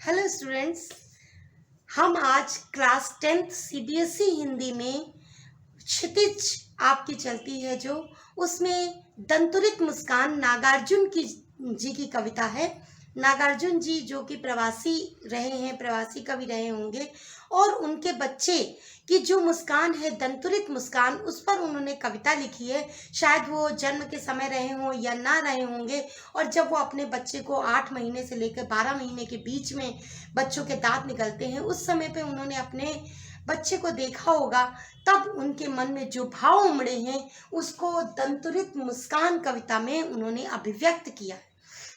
Hello students. हम आज class 10th CBSE Hindi में क्षितिज आपकी चलती है जो उसमें दंतुरित मुस्कान नागार्जुन की जी की कविता है। नागार्जुन जी जो कि प्रवासी रहे हैं, प्रवासी कवि रहे होंगे और उनके बच्चे की जो मुस्कान है दंतुरित मुस्कान, उस पर उन्होंने कविता लिखी है। शायद वो जन्म के समय रहे हों या ना रहे होंगे, और जब वो अपने बच्चे को 8 महीने से लेकर 12 महीने के बीच में बच्चों के दांत निकलते हैं, उस समय पे उन्होंने अपने बच्चे को देखा होगा, तब उनके मन में जो भाव उमड़े हैं उसको दंतुरित मुस्कान कविता में उन्होंने अभिव्यक्त किया है।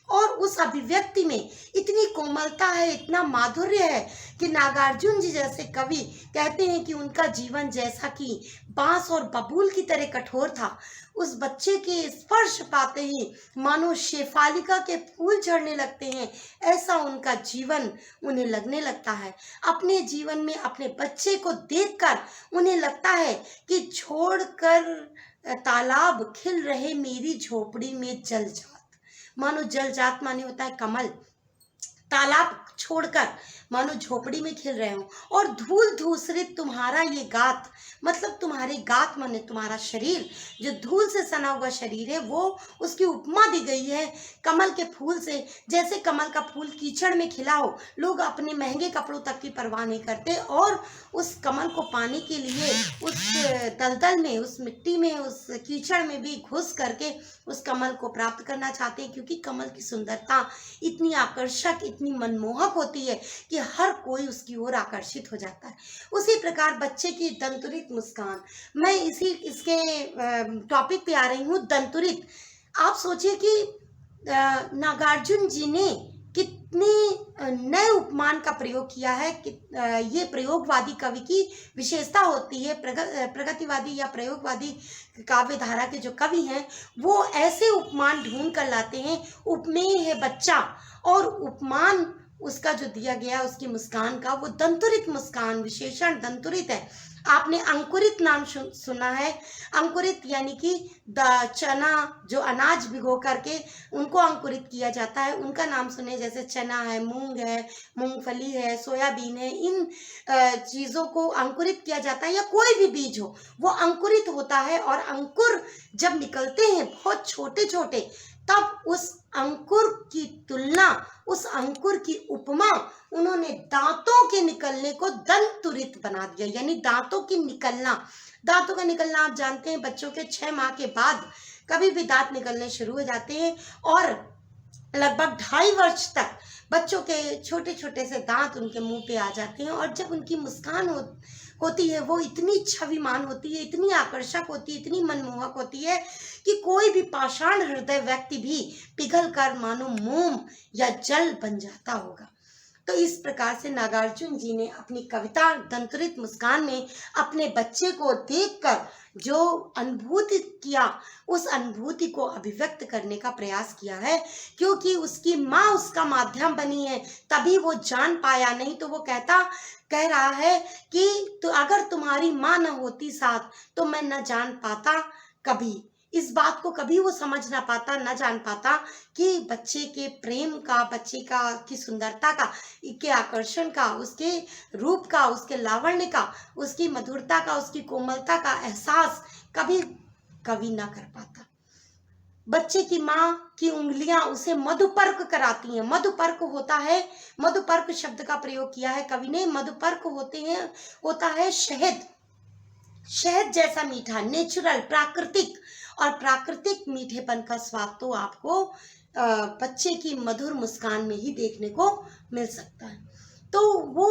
और उस अभिव्यक्ति में इतनी कोमलता है, इतना माधुर्य है कि नागार्जुन जी जैसे कवि कहते हैं कि उनका जीवन जैसा कि बांस और बबूल की तरह कठोर था, उस बच्चे के स्पर्श पाते ही मानो शेफालिका के फूल झड़ने लगते हैं, ऐसा उनका जीवन उन्हें लगने लगता है। अपने जीवन में अपने बच्चे को देखकर उन्हें लगता है कि छोड़कर तालाब खिल रहे मेरी झोपड़ी में जल जात। मानो जल जात माने होता है कमल, तालाब छोड़कर मानो झोपड़ी में खिल रहे हो। और धूल धूसरित तुम्हारा ये गात, मतलब तुम्हारे गात माने तुम्हारा शरीर, जो धूल से सना हुआ शरीर है, वो उसकी उपमा दी गई है कमल के फूल से। जैसे कमल का फूल कीचड़ में खिला हो, लोग अपने महंगे कपड़ों तक की परवाह नहीं करते और उस कमल को पाने के लिए उस दलदल में, उस मिट्टी में, उस कीचड़ में भी घुस करके उस कमल को प्राप्त करना चाहते हैं, क्योंकि कमल की सुंदरता इतनी आकर्षक, इतनी मनमोहक होती है कि हर कोई उसकी ओर आकर्षित हो जाता है। उसी प्रकार बच्चे की दंतुरित मुस्कान, मैं इसके टॉपिक पे आ रही हूँ, दंतुरित। आप सोचिए कि नागार्जुन जी ने कितने नए उपमान का प्रयोग किया है कि ये प्रयोगवादी कवि की विशेषता होती है। प्रगतिवादी या प्रयोगवादी काव्य धारा के जो कवि हैं वो ऐसे उपमान ढूंढ कर लाते हैं। उपमेय है बच्चा और उपमान उसका जो दिया गया उसकी मुस्कान का, वो दंतुरित मुस्कान, विशेषण दंतुरित है। आपने अंकुरित नाम सुना है। अंकुरित यानी कि चना, जो अनाज भिगो करके उनको अंकुरित किया जाता है, उनका नाम सुने, जैसे चना है, मूंग है, मूंगफली है, सोयाबीन है। इन चीज़ों को अंकुरित किया जाता है, या कोई भी बीज हो वो अंकुरित होता है। और अंकुर जब निकलते हैं बहुत छोटे छोटे, तब उस अंकुर की तुलना, उस अंकुर की उपमा उन्होंने दांतों के निकलने को दंतुरित बना दिया। यानी दांतों की निकलना, दांतों का निकलना आप जानते हैं, बच्चों के 6 माह के बाद कभी भी दांत निकलने शुरू हो जाते हैं और लगभग 2.5 वर्ष तक बच्चों के छोटे छोटे से दांत उनके मुंह पे आ जाते हैं। और जब उनकी मुस्कान होती है वो इतनी छविमान होती है, इतनी आकर्षक होती है, इतनी मनमोहक होती है कि कोई भी पाषाण हृदय व्यक्ति भी पिघल कर मानो मोम या जल बन जाता होगा। तो इस प्रकार से नागार्जुन जी ने अपनी कविता दंतुरित मुस्कान में अपने बच्चे को देखकर जो अनुभूति किया, उस अनुभूति को अभिव्यक्त करने का प्रयास किया है। क्योंकि उसकी माँ उसका माध्यम बनी है, तभी वो जान पाया, नहीं तो वो कह रहा है कि तो अगर तुम्हारी माँ न होती साथ तो मैं न जान पाता कभी। इस बात को कभी वो समझ ना पाता, न जान पाता कि बच्चे के प्रेम का, बच्चे का की सुंदरता का, के आकर्षण का, उसके रूप का, उसके लावण्य का, उसकी मधुरता का, उसकी कोमलता का एहसास कभी कभी ना कर पाता। बच्चे की माँ की उंगलियां उसे मधुपर्क कराती हैं। मधुपर्क होता है, मधुपर्क शब्द का प्रयोग किया है कवि ने। मधुपर्क होता है शहद, शहद जैसा मीठा, नेचुरल, प्राकृतिक। और प्राकृतिक मीठेपन का स्वाद तो आपको बच्चे की मधुर मुस्कान में ही देखने को मिल सकता है। तो वो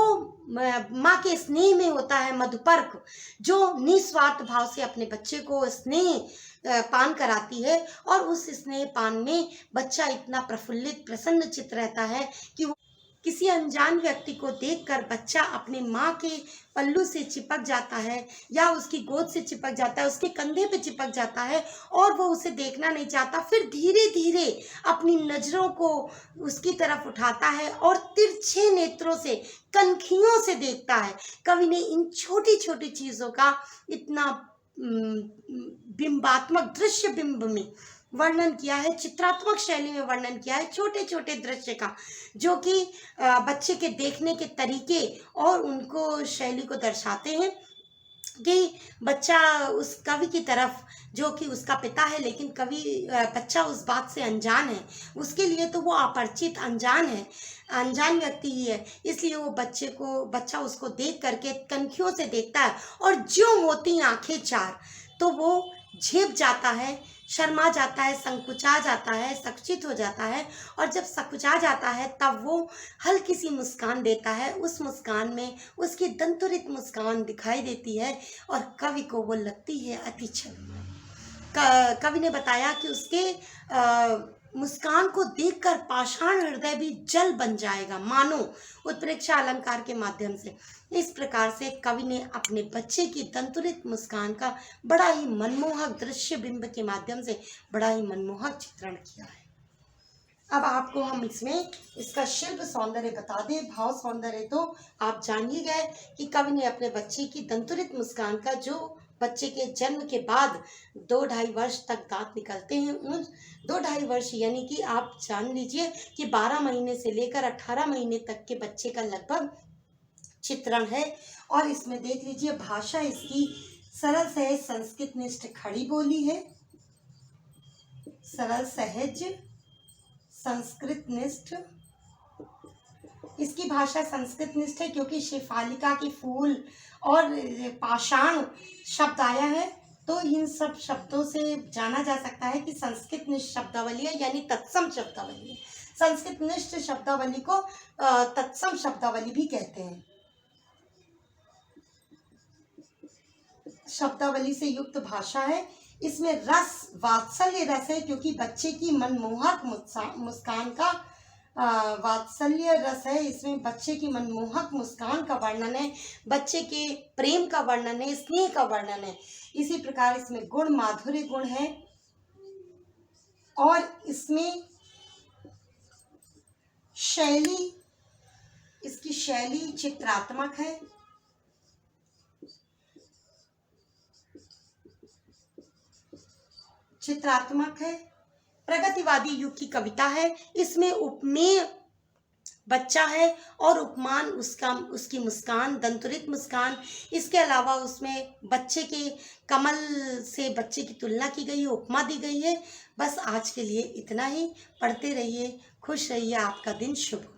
माँ के स्नेह में होता है मधुपर्क, जो निस्वार्थ भाव से अपने बच्चे को स्नेह पान कराती है। और उस स्नेह पान में बच्चा इतना प्रफुल्लित, प्रसन्न चित्त रहता है कि वो किसी अनजान व्यक्ति को देखकर बच्चा अपने माँ के पल्लू से चिपक जाता है, या उसकी गोद से चिपक जाता है, उसके कंधे पे चिपक जाता है और वो उसे देखना नहीं चाहता। फिर धीरे धीरे अपनी नजरों को उसकी तरफ उठाता है और तिरछे नेत्रों से, कनखियों से देखता है। कवि ने इन छोटी छोटी चीजों का इतना बिंबात्मक दृश्य बिंब में वर्णन किया है, चित्रात्मक शैली में वर्णन किया है छोटे छोटे दृश्य का, जो कि बच्चे के देखने के तरीके और उनको शैली को दर्शाते हैं कि बच्चा उस कवि की तरफ, जो कि उसका पिता है लेकिन बच्चा उस बात से अनजान है, उसके लिए तो वो अपरिचित अनजान है, अनजान व्यक्ति ही है, इसलिए वो बच्चा उसको देख करके कनखियों से देखता है और जो होती आंखें चार, तो वो झेप जाता है, शर्मा जाता है, संकुचा जाता है, संकुचित हो जाता है, और जब संकुचा जाता है तब वो हल्की सी मुस्कान देता है। उस मुस्कान में उसकी दंतुरित मुस्कान दिखाई देती है और कवि को वो लगती है अति छलमय। कवि ने बताया कि उसके मुस्कान को देखकर पाषाण हृदय भी जल बन जाएगा, मानो उत्प्रेक्षा अलंकार के माध्यम से। इस प्रकार से कवि ने अपने बच्चे की दंतुरित मुस्कान का बड़ा ही मनमोहक दृश्य बिंब के माध्यम से बड़ा ही मनमोहक चित्रण किया है। अब आपको हम इसका शिल्प सौंदर्य बता दें। भाव सौंदर्य तो आप जान ही गए कि कवि ने अपने बच्चे की दंतुरित मुस्कान का, जो बच्चे के जन्म के बाद 2-2.5 वर्ष तक दांत निकलते हैं, उन 2-2.5 वर्ष यानी कि आप जान लीजिए कि 12 महीने से लेकर 18 महीने तक के बच्चे का लगभग चित्रण है। और इसमें देख लीजिए, भाषा इसकी सरल सहज संस्कृत निष्ठ खड़ी बोली है, सरल सहज संस्कृत निष्ठ। इसकी भाषा संस्कृत निष्ठ है क्योंकि शेफालिका की फूल और पाषाण शब्द आया है, तो इन सब शब्दों से जाना जा सकता है कि संस्कृत निष्ठ शब्दावली है, यानी तत्सम शब्दावली है। संस्कृत निष्ठ शब्दावली को तत्सम शब्दावली भी कहते हैं। शब्दावली से युक्त भाषा है। इसमें रस वात्सल्य रस है क्योंकि बच्चे की मनमोहक मुस्कान का वात्सल्य रस है। इसमें बच्चे की मनमोहक मुस्कान का वर्णन है, बच्चे के प्रेम का वर्णन है, स्नेह का वर्णन है। इसी प्रकार इसमें गुण माधुर्य गुण है और इसमें शैली, इसकी शैली चित्रात्मक है। चित्रात्मक है, प्रगतिवादी युग की कविता है। इसमें उपमेय बच्चा है और उपमान उसकी मुस्कान, दंतुरित मुस्कान। इसके अलावा उसमें बच्चे के कमल से बच्चे की तुलना की गई है, उपमा दी गई है। बस आज के लिए इतना ही। पढ़ते रहिए, खुश रहिए, आपका दिन शुभ हो।